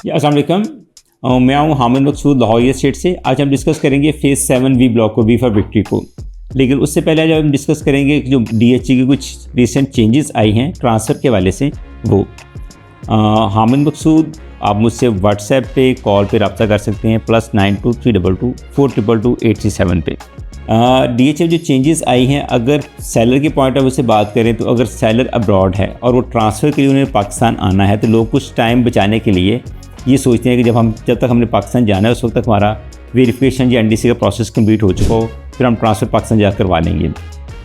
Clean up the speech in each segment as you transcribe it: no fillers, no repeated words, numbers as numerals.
अस्सलाम वालेकुम। मैं हूँ हामिद मकसूद लाहौर स्टेट से। आज हम डिस्कस करेंगे फेज़ 7 वी ब्लॉक को, वी फॉर विक्ट्री को। लेकिन उससे पहले आज हम डिस्कस करेंगे कि जो डीएचई की कुछ रिसेंट चेंजेस आई हैं ट्रांसफ़र के हवाले से वो। हामिद मकसूद, आप मुझसे व्हाट्सएप पे कॉल पे रब्ता कर सकते हैं +92 322 422 पे। डीएचई जो चेंजेस आई हैं, अगर सेलर के पॉइंट ऑफ व्यू से बात करें तो अगर सेलर अब्रॉड है और वो ट्रांसफ़र के लिए उन्हें पाकिस्तान आना है तो लोग कुछ टाइम बचाने के लिए ये सोचते हैं कि जब तक हमने पाकिस्तान जाना है उस वक्त तक हमारा वेरिफिकेशन या एनडीसी का प्रोसेस कंप्लीट हो चुका हो, फिर हम ट्रांसफ़र पाकिस्तान जा करवा लेंगे।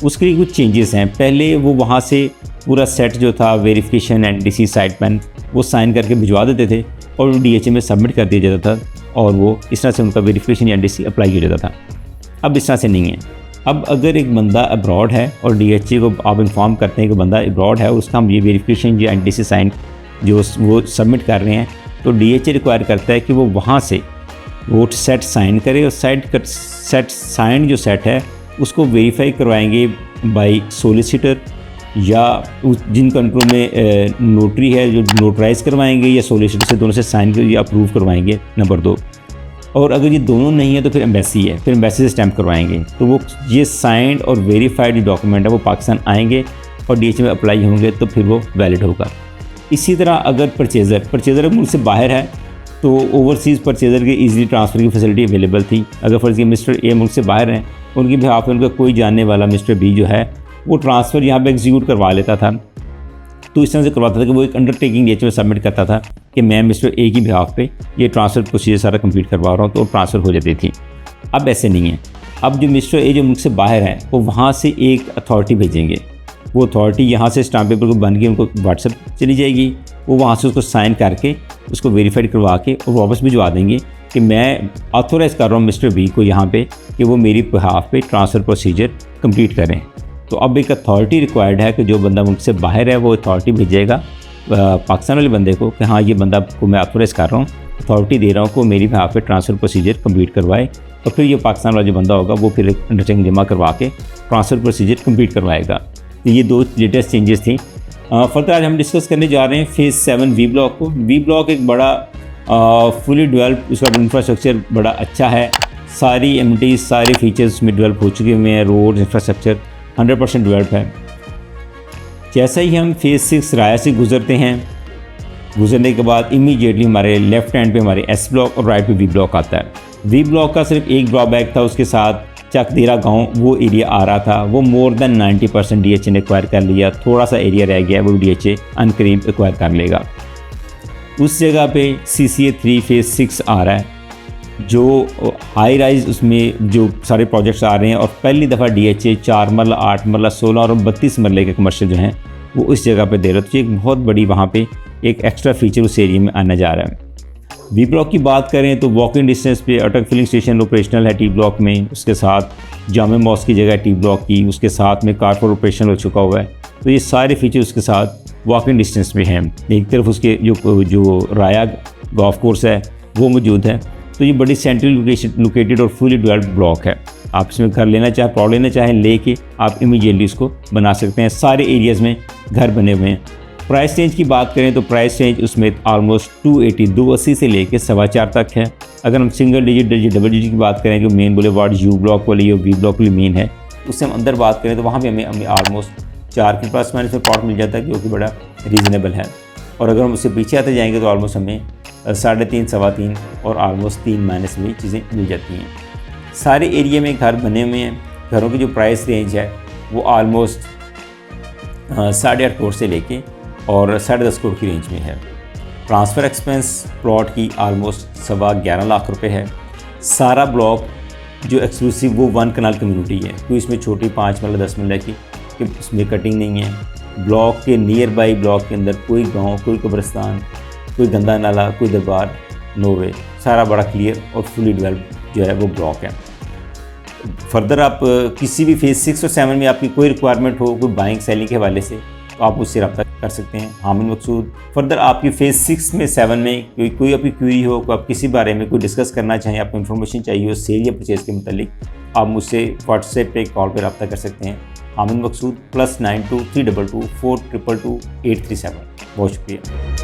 उसके लिए कुछ चेंजेस हैं। पहले वो वहाँ से पूरा सेट जो था वेरिफिकेशन एनडीसी साइट पेन वो साइन करके भिजवा देते थे और डीएचई में सबमिट कर दिया जाता था और वो इस तरह से उनका वेरिफिकेशन या एनडीसी अप्लाई किया जाता था। अब इस तरह से नहीं है। अब अगर एक बंदा अब्रॉड है और डीएचई को आप इन्फॉर्म करते हैं कि बंदा अब्रॉड है और उसका हम ये वेरिफिकेशन या एनडीसी साइन जो वो सबमिट कर रहे हैं, तो डीएचई रिक्वायर करता है कि वो वहाँ से वो सेट साइन करे और सेट साइन जो सेट है उसको वेरीफाई करवाएंगे बाय सोलिसिटर या जिन कंट्रोल में नोटरी है जो नोटराइज करवाएंगे या सोलिसिटर से दोनों से साइन या अप्रूव करवाएंगे, नंबर 2। और अगर ये दोनों नहीं है तो फिर एम्बेसी है, फिर एम्बेसी से स्टैम्प करवाएंगे। तो वो ये साइंड और वेरीफाइड डॉक्यूमेंट है वो पाकिस्तान आएंगे और डीएचई में अप्लाई होंगे तो फिर वो वैलिड होगा। इसी तरह अगर परचेज़र मुल्क से बाहर है तो ओवरसीज़ परचेज़र के ईज़िली ट्रांसफ़र की फैसिलिटी अवेलेबल थी। अगर फर्ज़ किया मिस्टर ए मुल्क से बाहर हैं, उनकी बिहाफ में उनका कोई जानने वाला मिस्टर बी जो है वो ट्रांसफ़र यहाँ पे एग्जीक्यूट करवा लेता था। तो इस तरह से करवाता था कि वो एक अंडरटेकिंग डीएचई में सबमिट करता था कि मैं मिस्टर ए की बिहाफ पे ये ट्रांसफ़र प्रोसीजर सारा कंप्लीट करवा रहा हूँ, तो ट्रांसफ़र हो जाती थी। अब ऐसे नहीं है। अब जो मिस्टर ए जो मुल्क से बाहर है वो वहाँ से एक अथॉरिटी भेजेंगे। वो अथॉरिटी यहाँ से स्टाम्प पेपर को बन के उनको व्हाट्सएप चली जाएगी, वो वहाँ से उसको साइन करके उसको वेरीफाइड करवा के और वापस भिजवा देंगे कि मैं ऑथोराइज़ कर रहा हूँ मिस्टर बी को यहाँ पे कि वो मेरी बिहाफ पे ट्रांसफ़र प्रोसीजर कंप्लीट करें। तो अब एक अथॉरिटी रिक्वायर्ड है कि जो बंदा मुल्क से बाहर है वो अथॉरिटी भेजेगा पाकिस्तान वाले बंदे को कि हाँ ये बंदा को मैं ऑथोराइज़ कर रहा हूँ, अथॉरिटी दे रहा हूँ कि मेरी बिहाफ पे ट्रांसफ़र प्रोसीजर कंप्लीट करवाए और फिर ये पाकिस्तान वाला जो बंदा होगा वो फिर अंडरटेकिंग जमा करवा के ट्रांसफ़र प्रोसीजर कंप्लीट करवाएगा। तो ये 2 लेटेस्ट चेंजेस थी। फर्दर आज हम डिस्कस करने जा रहे हैं फेज़ 7 वी ब्लॉक को। वी ब्लॉक एक बड़ा फुली डेवलप, उसका इंफ्रास्ट्रक्चर बड़ा अच्छा है। सारी एमिनिटीज़ सारे फीचर्स में डेवलप हो चुके हुए हैं। रोड इंफ्रास्ट्रक्चर 100% डेवलप है। जैसा ही हम फेज़ 6 राया से गुजरते हैं, गुजरने के बाद इमीडिएटली हमारे लेफ़्ट हैंड पे हमारे एस ब्लॉक और राइट पे वी ब्लॉक आता है। वी ब्लॉक का सिर्फ एक ड्रॉबैक था, उसके साथ चकदेरा गांव वो एरिया आ रहा था, वो मोर देन 90% डीएचए ने एक्वायर कर लिया। थोड़ा सा एरिया रह गया, वो डीएचए अनकरीब एक्वायर कर लेगा। उस जगह पे CCA 3 फेज़ 6 आ रहा है, जो हाई राइज उसमें जो सारे प्रोजेक्ट्स आ रहे हैं और पहली दफ़ा डीएचए 4 मरला 8 मरला 16 और 32 मरले के कमर्शियल जो हैं वो इस जगह पे दे रहे। तो एक बहुत बड़ी वहाँ पे एक एक्स्ट्रा फीचर उस एरिया में आने जा रहा है। वी ब्लॉक की बात करें तो वॉकिंग डिस्टेंस पे अटक फिलिंग स्टेशन ऑपरेशनल है टी ब्लॉक में, उसके साथ जामे मॉस्क की जगह टी ब्लॉक की, उसके साथ में कारपोर ऑपरेशनल हो चुका हुआ है। तो ये सारे फीचर उसके साथ वॉकिंग डिस्टेंस पे हैं। एक तरफ उसके जो राया गोल्फ कोर्स है वो मौजूद है। तो ये बड़ी सेंट्रली लोकेटेड और फुली डेवलप्ड ब्लॉक है। आप इसमें घर लेना चाहें, प्लॉट लेना चाहें, लेके आप इमीडिएटली इसको बना सकते हैं। सारे एरियाज़ में घर बने हुए हैं। प्राइस रेंज की बात करें तो प्राइस रेंज उसमें ऑलमोस्ट 280 से लेके 4.25 तक है। अगर हम सिंगल डिजिट डबल डिजिट की बात करें जो मेन बुलेवार्ड यू ब्लॉक वाली या वी ब्लॉक वाली मेन है, उससे हम अंदर बात करें तो वहाँ भी हमें ऑलमोस्ट 4 के प्लस माइनस में प्लॉट मिल जाता है, जो कि बड़ा रीज़नेबल है। और अगर हम उससे पीछे आते जाएंगे तो ऑलमोस्ट हमें 3.5 सवा 3 और ऑलमोस्ट 3 माइनस में चीज़ें मिल जाती हैं। सारे एरिया में घर बने हुए हैं। घरों की जो प्राइस रेंज है वो ऑलमोस्ट 8.5 करोड़ से लेके और 10.5 करोड़ की रेंज में है। ट्रांसफ़र एक्सपेंस प्लॉट की ऑलमोस्ट 11.25 लाख रुपए है। सारा ब्लॉक जो एक्सक्लूसिव वो 1 कनाल कम्युनिटी है, कोई इसमें छोटी 5 मरला 10 मरला की कि इसमें कटिंग नहीं है। ब्लॉक के नियर बाई ब्लॉक के अंदर कोई गांव, कोई कब्रिस्तान, कोई गंदा नाला, कोई दरबार, नो वे। सारा बड़ा क्लियर और फुली डेवलप जो है वो ब्लॉक है। फर्दर आप किसी भी फेज़ 6 और 7 में आपकी कोई रिक्वायरमेंट हो, कोई बाइंग सेलिंग के हवाले से, तो आप उससे रब्ता कर सकते हैं। हामिद मकसूद। फर्दर आपकी फेज़ 6 में 7 में कोई आपकी क्वेरी हो, कोई आप किसी बारे में कोई डिस्कस करना चाहें, आपको इन्फॉर्मेशन चाहिए हो सेल या परचेज़ के मतलब, आप मुझसे व्हाट्सएप पे कॉल पर रब्ता कर सकते हैं। हामिद मकसूद +92 322 422 837। बहुत शुक्रिया।